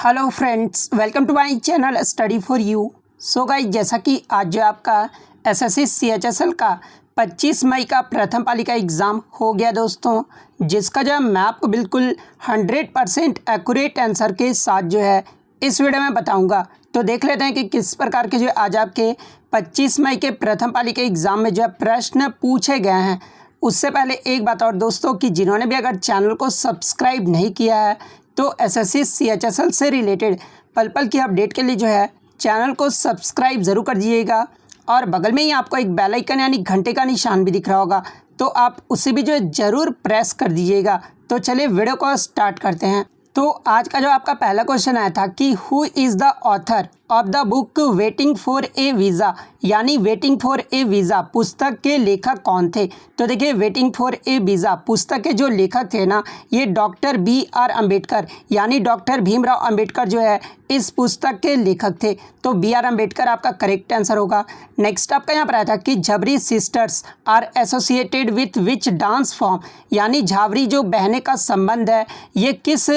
Hello friends, welcome to my channel study for you. So guys, जैसा कि आज जो आपका एसएससी सीएचएसएल का 25 मई का प्रथम पाली का एग्ज़ाम हो गया दोस्तों, जिसका जो है मैं आपको बिल्कुल 100% एक्यूरेट आंसर के साथ जो है इस वीडियो में बताऊंगा। तो देख लेते हैं कि किस प्रकार के जो आज आपके 25 मई के प्रथम पाली के एग्ज़ाम में जो है प्रश्न पूछे गए हैं। उससे पहले एक बात और दोस्तों, कि जिन्होंने भी अगर चैनल को सब्सक्राइब नहीं किया है तो एसएससी सीएचएसएल से रिलेटेड पल पल की अपडेट के लिए जो है चैनल को सब्सक्राइब ज़रूर कर दीजिएगा। और बगल में ही आपको एक बेल आइकन यानी घंटे का निशान भी दिख रहा होगा, तो आप उसे भी जो है ज़रूर प्रेस कर दीजिएगा। तो चलिए वीडियो को स्टार्ट करते हैं। तो आज का जो आपका पहला क्वेश्चन आया था कि who is the author of the book waiting for a visa, यानी वेटिंग फॉर ए वीज़ा पुस्तक के लेखक कौन थे। तो देखिए, वेटिंग फॉर ए वीज़ा पुस्तक के जो लेखक थे ना, ये डॉक्टर BR अम्बेडकर यानी डॉक्टर भीमराव अम्बेडकर जो है इस पुस्तक के लेखक थे। तो BR अम्बेडकर आपका करेक्ट आंसर होगा। नेक्स्ट आपका यहाँ पर आया था कि Jhabri sisters are associated with which dance form, यानी झाबरी जो बहनें का संबंध है ये किस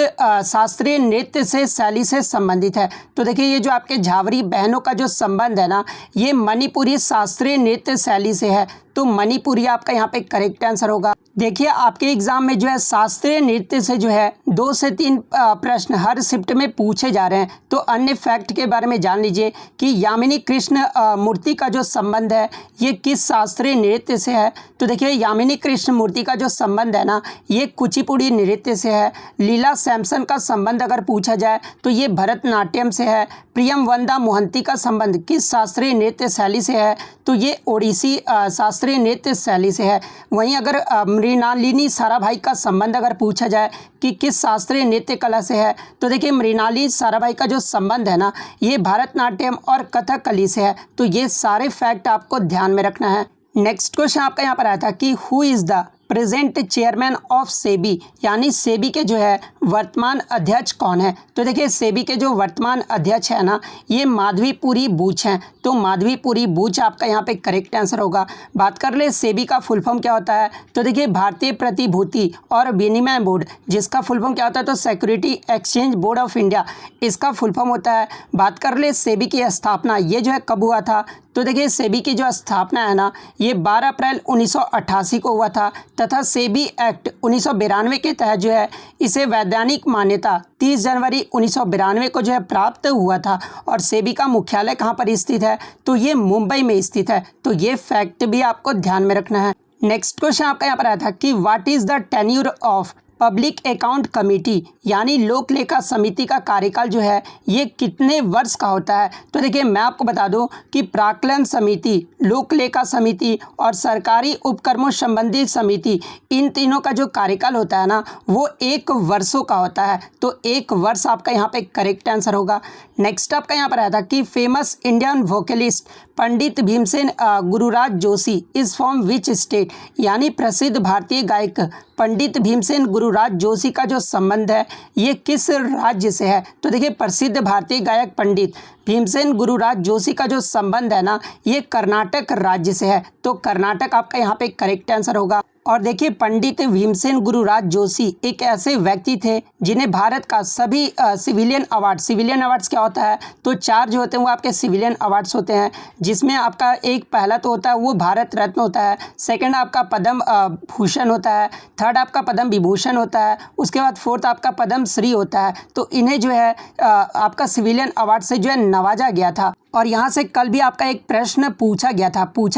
शास्त्रीय नृत्य से शैली से संबंधित है। तो देखिए, ये जो आपके झाबरी बहनों का जो संबंध है ना, ये मणिपुरी शास्त्रीय नृत्य शैली से है। तो मणिपुरी आपका यहाँ पे करेक्ट आंसर होगा। देखिए, आपके एग्जाम में जो है शास्त्रीय नृत्य से जो है 2 से 3 प्रश्न हर शिफ्ट में पूछे जा रहे हैं। तो अन्य फैक्ट के बारे में जान लीजिए कि यामिनी कृष्ण मूर्ति का जो संबंध है ये किस शास्त्रीय नृत्य से है। तो देखिए, यामिनी कृष्ण मूर्ति का जो संबंध है ना, ये कुचिपुड़ी नृत्य से है। लीला सैमसन का संबंध अगर पूछा जाए तो ये भरतनाट्यम से है। प्रियम वंदा मोहंती का संबंध किस शास्त्रीय नृत्य शैली से है, तो ये ओडिसी शास्त्रीय नृत्य शैली से है। वहीं अगर मृणालिनी साराभाई का संबंध अगर पूछा जाए कि किस शास्त्रीय नृत्य कला से है, तो देखिए मृणालिनी साराभाई का जो संबंध है ना, ये भरतनाट्यम और कथकली से है। तो ये सारे फैक्ट आपको ध्यान में रखना है। नेक्स्ट क्वेश्चन आपका यहाँ पर आया था कि who is the present chairman of SEBI, यानी सेबी के जो है वर्तमान अध्यक्ष कौन है। तो देखिए, सेबी के जो वर्तमान अध्यक्ष है ना, ये माधवीपुरी बूच हैं। तो माधवीपुरी बूच आपका यहाँ पे करेक्ट आंसर होगा। बात कर ले सेबी का फुल फॉर्म क्या होता है, तो देखिए भारतीय प्रतिभूति और विनिमय बोर्ड, जिसका फुल फॉर्म क्या होता है, तो security exchange board of India, इसका फुल फॉर्म होता है। बात कर ले सेबी की स्थापना ये जो है कब हुआ था, तो देखिए सेबी की जो स्थापना है ना, ये 12 अप्रैल 1988 को हुआ था, तथा सेबी एक्ट 1992 के तहत जो है इसे वैधानिक मान्यता 30 जनवरी 1992 को जो है प्राप्त हुआ था। और सेबी का मुख्यालय कहाँ पर स्थित है, तो ये मुंबई में स्थित है। तो ये फैक्ट भी आपको ध्यान में रखना है। नेक्स्ट क्वेश्चन आपका यहाँ पर आया था कि what is the tenure of public account committee, यानी लोक लेखा समिति का कार्यकाल जो है ये कितने वर्ष का होता है। तो देखिए, मैं आपको बता दूं कि प्राक्कलन समिति, लोक लेखा समिति और सरकारी उपक्रमों संबंधी समिति, इन तीनों का जो कार्यकाल होता है ना, वो 1 वर्षों का होता है। तो 1 वर्ष आपका यहाँ पे करेक्ट आंसर होगा। नेक्स्ट आपका यहाँ पर आया था कि famous Indian vocalist Pandit Bhimsen Gururaj Joshi is from which state, यानी प्रसिद्ध भारतीय गायक पंडित भीमसेन गुरुराज जोशी का जो संबंध है ये किस राज्य से है। तो देखिए, प्रसिद्ध भारतीय गायक पंडित भीमसेन गुरुराज जोशी का जो संबंध है ना, ये कर्नाटक राज्य से है। तो कर्नाटक आपका यहाँ पे करेक्ट आंसर होगा। और देखिए, पंडित भीमसेन गुरुराज जोशी एक ऐसे व्यक्ति थे जिन्हें भारत का सभी सिविलियन अवार्ड्स क्या होता है, तो 4 जो होते हैं वो आपके सिविलियन अवार्ड्स होते हैं, जिसमें आपका एक पहला तो होता है वो भारत रत्न होता है, सेकंड आपका पद्म भूषण होता है, थर्ड आपका पद्म विभूषण होता है, उसके बाद फोर्थ आपका पद्म श्री होता है। तो इन्हें जो है आपका सिविलियन अवार्ड से जो है नवाजा गया था। और यहाँ से कल भी आपका एक प्रश्न पूछा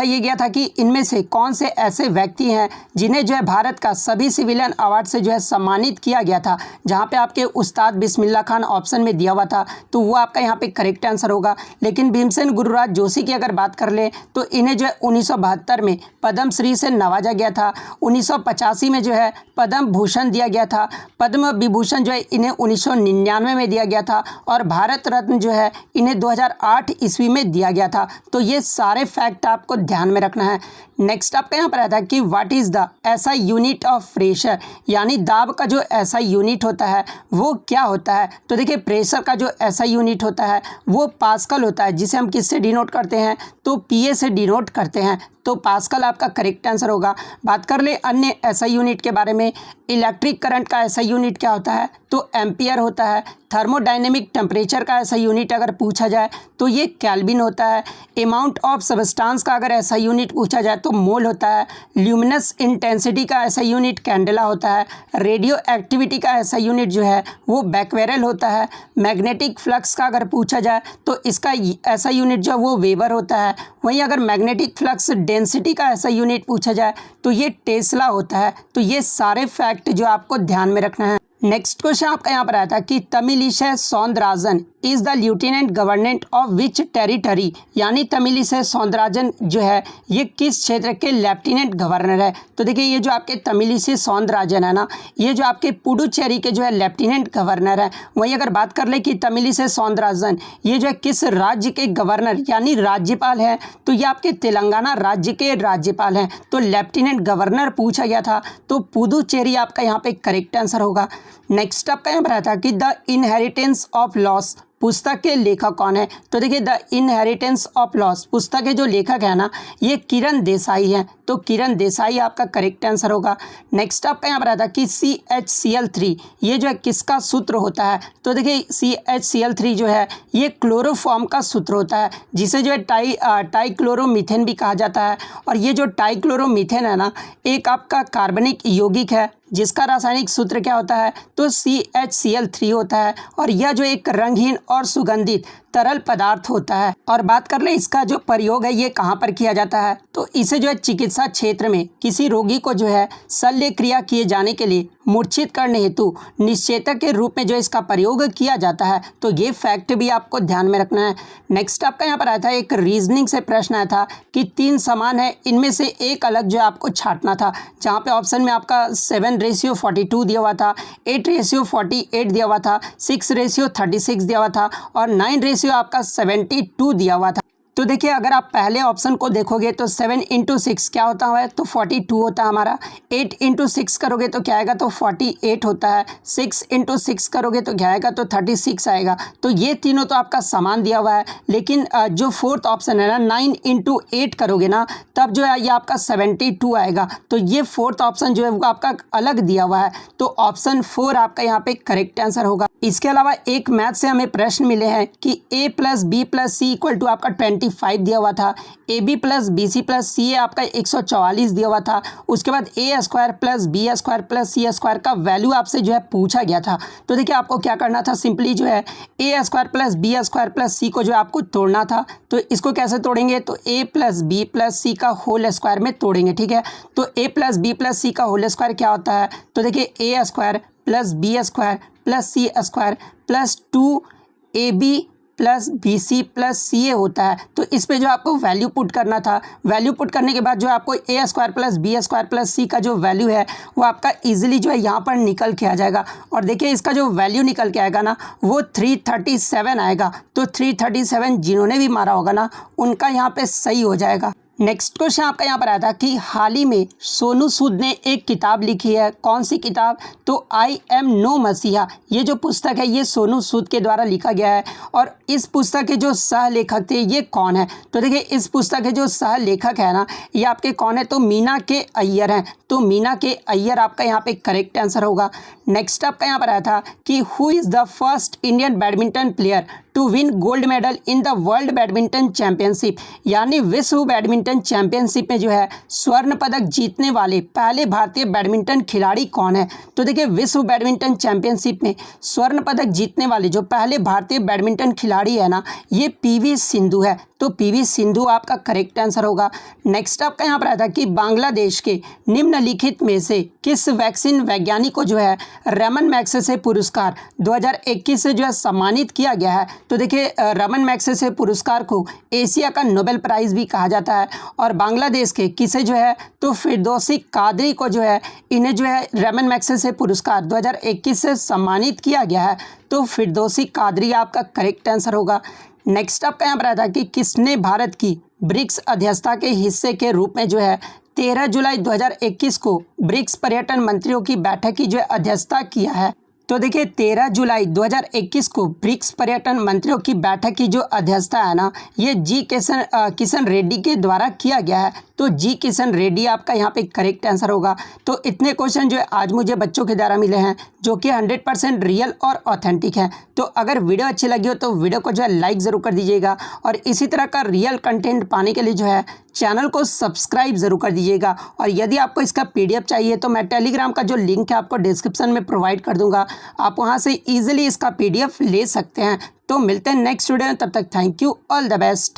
ये गया था कि इनमें से कौन से ऐसे व्यक्ति हैं जिन्हें जो है भारत का सभी सिविलियन अवार्ड से जो है सम्मानित किया गया था, जहाँ पे आपके उस्ताद बिस्मिल्लाह खान ऑप्शन में दिया हुआ था। तो वो आपका यहाँ पे करेक्ट आंसर होगा। लेकिन भीमसेन गुरुराज जोशी की अगर बात कर ले तो इन्हें जो है 1972 में पद्म श्री से नवाजा गया था। 1985 में जो है पद्म भूषण दिया गया था। पद्म विभूषण जो है इन्हें 1999 में दिया गया था। और भारत रत्न जो है इन्हें 2008 ईस्वी में दिया गया था। तो ये सारे फैक्ट आपको ध्यान में रखना है। नेक्स्ट आपका यहाँ पर आता है कि व्हाट इज़ द ऐसा यूनिट ऑफ प्रेशर, यानी दाब का जो ऐसा यूनिट होता है वो क्या होता है। तो देखिए, प्रेशर का जो ऐसा यूनिट होता है वो पास्कल होता है, जिसे हम किससे डिनोट करते हैं, तो पीए से डिनोट करते हैं, तो पास्कल आपका करेक्ट आंसर होगा। बात कर ले अन्य एसआई यूनिट के बारे में। इलेक्ट्रिक करंट का एसआई यूनिट क्या होता है, तो एम्पियर होता है। थर्मोडायनेमिक टेम्परेचर का एसआई यूनिट अगर पूछा जाए तो ये केल्विन होता है। अमाउंट ऑफ सबस्टांस का अगर एसआई यूनिट पूछा जाए तो मोल होता है। ल्यूमिनस इंटेंसिटी का एसआई यूनिट कैंडेला होता है। रेडियो एक्टिविटी का एसआई यूनिट जो है वो बैक्वेरल होता है। मैग्नेटिक फ्लक्स का अगर पूछा जाए तो इसका एसआई यूनिट जो है वो वेबर होता है। वहीं अगर मैग्नेटिक फ्लक्स डेंसिटी का एसआई यूनिट पूछा जाए तो ये टेस्ला होता है। तो ये सारे फैक्ट जो आपको ध्यान में रखना है। नेक्स्ट क्वेश्चन आपका यहाँ पर आया था कि Tamilisai Soundararajan is the lieutenant governor of which territory, यानी तमिलिसै सौंदरराजन जो है ये किस क्षेत्र के लेफ्टिनेंट गवर्नर है। तो देखिए ये जो आपके तमिलिसै सौंदरराजन है ना, ये जो आपके पुडुचेरी के जो है लेफ्टिनेंट गवर्नर है। वहीं अगर बात कर ले कि तमिलिसै सौंदरराजन ये जो है किस राज्य के गवर्नर यानी राज्यपाल है, तो ये आपके तेलंगाना राज्य के राज्यपाल हैं। तो लेफ्टिनेंट गवर्नर पूछा गया था, तो पुडुचेरी आपका यहाँ पे करेक्ट आंसर होगा। नेक्स्ट आपका यहाँ पर आता है कि द इनहेरिटेंस ऑफ लॉस पुस्तक के लेखक कौन है। तो देखिए द इनहेरिटेंस ऑफ लॉस पुस्तक के जो लेखक है ना ये किरण देसाई हैं। तो किरण देसाई आपका करेक्ट आंसर होगा। नेक्स्ट आपका यहाँ पर आता है कि CHCl3 ये जो है किसका सूत्र होता है। तो देखिए CHCl3 जो है ये क्लोरोफॉर्म का सूत्र होता है, जिसे जो है टाइक्लोरोमीथेन भी कहा जाता है। और ये जो टाइक्लोरोमीथेन है ना एक आपका कार्बनिक यौगिक है, जिसका रासायनिक सूत्र क्या होता है, तो CHCl3 होता है। और यह जो एक रंगहीन और सुगंधित तरल पदार्थ होता है। और बात कर ले इसका जो प्रयोग है ये कहाँ पर किया जाता है, तो इसे जो है चिकित्सा क्षेत्र में किसी रोगी को जो है शल्य क्रिया किए जाने के लिए मूर्छित करने हेतु निश्चेतक के रूप में जो इसका प्रयोग किया जाता है। तो ये फैक्ट भी आपको ध्यान में रखना है। नेक्स्ट आपका यहाँ पर आया था एक रीजनिंग से प्रश्न आया था कि 3 समान है, इनमें से एक अलग जो है आपको छांटना था। जहाँ पे ऑप्शन में आपका 7:42 दिया हुआ था, 8:48 दिया हुआ था, 6:36 दिया हुआ था और 9 आपका 72 दिया हुआ था। तो देखिए अगर आप पहले ऑप्शन को देखोगे तो 7 × 6 क्या होता है, तो 42 होता है हमारा। 8 × 6 करोगे तो क्या आएगा, तो 48 होता है। 6 × 6 करोगे तो क्या आएगा, तो 36 आएगा। तो ये तीनों तो आपका समान दिया हुआ है, लेकिन जो फोर्थ ऑप्शन है ना 9 × 8 करोगे ना तब जो है ये आपका 72 आएगा। तो ये फोर्थ ऑप्शन जो है वो आपका अलग दिया हुआ है। तो ऑप्शन 4 आपका यहाँ पे करेक्ट आंसर होगा। इसके अलावा एक मैथ से हमें प्रश्न मिले हैं कि A + B + C = आपका 25 दिया हुआ था। AB + BC + CA आपका 144 दिया हुआ था। उसके बाद A² + B² + C² का वैल्यू आपसे जो है पूछा गया था। तो देखिए आपको क्या करना था, सिंपली जो है A² + B² + C को जो आपको तोड़ना था। तो इसको कैसे तोड़ेंगे, तो A + B + C का होल स्क्वायर में तोड़ेंगे, ठीक है। तो A + B + C का होल स्क्वायर क्या होता है, तो देखिए A² + B² + C² + 2AB + BC + CA होता है। तो इस पे जो आपको वैल्यू पुट करना था। वैल्यू पुट करने के बाद जो आपको A² + B² + C का जो वैल्यू है वो आपका इजीली जो है यहाँ पर निकल के आ जाएगा। और देखिए इसका जो वैल्यू निकल के आएगा ना वो 337 आएगा। तो 337 जिन्होंने भी मारा होगा ना उनका यहाँ पे सही हो जाएगा। नेक्स्ट क्वेश्चन आपका यहाँ पर आया था कि हाल ही में सोनू सूद ने एक किताब लिखी है, कौन सी किताब, तो आई एम नो मसीहा। ये जो पुस्तक है ये सोनू सूद के द्वारा लिखा गया है। और इस पुस्तक के जो सह लेखक थे ये कौन है, तो देखिए इस पुस्तक के जो सह लेखक है ना ये आपके कौन है, तो मीना के अय्यर हैं। तो मीना के अय्यर आपका यहाँ पे करेक्ट आंसर होगा। नेक्स्ट आपका यहाँ पर आया था कि who is the first Indian badminton player to win gold medal in the world badminton championship, यानी विश्व बैडमिंटन चैंपियनशिप में जो है स्वर्ण पदक जीतने वाले पहले भारतीय बैडमिंटन खिलाड़ी कौन है। तो देखिए विश्व बैडमिंटन चैंपियनशिप में स्वर्ण पदक जीतने वाले जो पहले भारतीय बैडमिंटन खिलाड़ी है ना ये PV सिंधु है। तो PV सिंधु आपका करेक्ट आंसर होगा। नेक्स्ट आपका यहाँ पर आया था कि बांग्लादेश के निम्नलिखित में से किस वैक्सीन वैज्ञानिक को जो है रमन मैग्सेसे पुरस्कार 2021 से जो है सम्मानित किया गया है। तो देखिए रमन मैग्सेसे पुरस्कार को एशिया का नोबेल प्राइज़ भी कहा जाता है। और बांग्लादेश के किसे जो है, तो फिरदौसी कादरी को जो है इन्हें जो है रमन मैग्सेसे पुरस्कार 2021 से सम्मानित किया गया है। तो फिरदौसी कादरी आपका करेक्ट आंसर होगा। नेक्स्ट आपका यहाँ पर आया था कि किसने भारत की ब्रिक्स अध्यक्षता के हिस्से के रूप में जो है 13 जुलाई 2021 को ब्रिक्स पर्यटन मंत्रियों की बैठक की जो है अध्यक्षता किया है। तो देखिए 13 जुलाई 2021 को ब्रिक्स पर्यटन मंत्रियों की बैठक की जो अध्यक्षता है ना, ये जी किशन रेड्डी के द्वारा किया गया है। तो जी किशन रेड्डी आपका यहाँ पे करेक्ट आंसर होगा। तो इतने क्वेश्चन जो है आज मुझे बच्चों के द्वारा मिले हैं जो कि 100% रियल और ऑथेंटिक है। तो अगर वीडियो अच्छी लगी हो तो वीडियो को जो है लाइक ज़रूर कर दीजिएगा और इसी तरह का रियल कंटेंट पाने के लिए जो है चैनल को सब्सक्राइब ज़रूर कर दीजिएगा। और यदि आपको इसका PDF चाहिए तो मैं टेलीग्राम का जो लिंक है आपको डिस्क्रिप्शन में प्रोवाइड कर दूंगा, आप वहां से इजीली इसका PDF ले सकते हैं। तो मिलते हैं नेक्स्ट वीडियो में, तब तक thank you, all the best.